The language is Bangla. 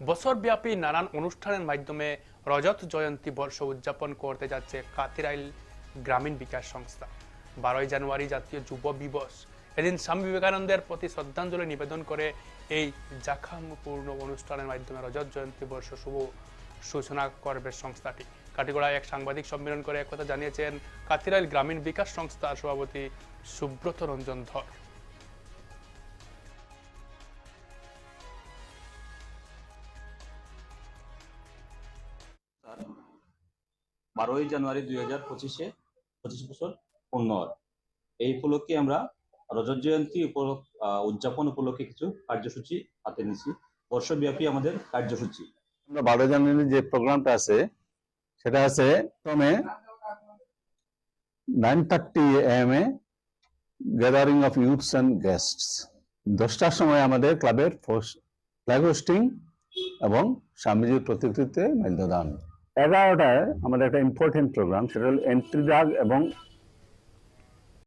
বছরব্যাপী নানান অনুষ্ঠানের মাধ্যমে রজত জয়ন্তী বর্ষ উদযাপন করতে যাচ্ছে কাতিরাইল গ্রামীণ বিকাশ সংস্থা। 12 জানুয়ারি জাতীয় যুব দিবস। এদিন স্বামী বিবেকানন্দের প্রতি শ্রদ্ধাঞ্জলি নিবেদন করে এই জাঁকজমকপূর্ণ অনুষ্ঠানের মাধ্যমে রজত জয়ন্তী বর্ষ শুভ সূচনা করবে সংস্থাটি। কাটিগড়ায় এক সাংবাদিক সম্মেলন করে একথা জানিয়েছেন কাতিরাইল গ্রামীণ বিকাশ সংস্থার সভাপতি সুব্রত রঞ্জন ধর। 12 জানুয়ারি 2025 বছর পূর্ণ হয়। এই উপলক্ষে আমরা রজত জয়ন্তী উদযাপন উপলক্ষে কিছু কার্যসূচি হাতে নিয়েছি। বর্ষব্যাপী আমাদের কার্যসূচি। আমরা 12 জানুয়ারি যে প্রোগ্রামটা আছে সেটা আছে প্রথমে 9:30 AM এ gathering of youths and guests. 10টার সময় আমাদের ক্লাবের ফ্ল্যাগ হোস্টিং এবং স্বামীজির প্রতিকৃতিতে মাল্যদান। 11টায় আমাদের একটা ইম্পর্টেন্ট প্রোগ্রাম, সেটা হল এন্ট্রি ডাক এবং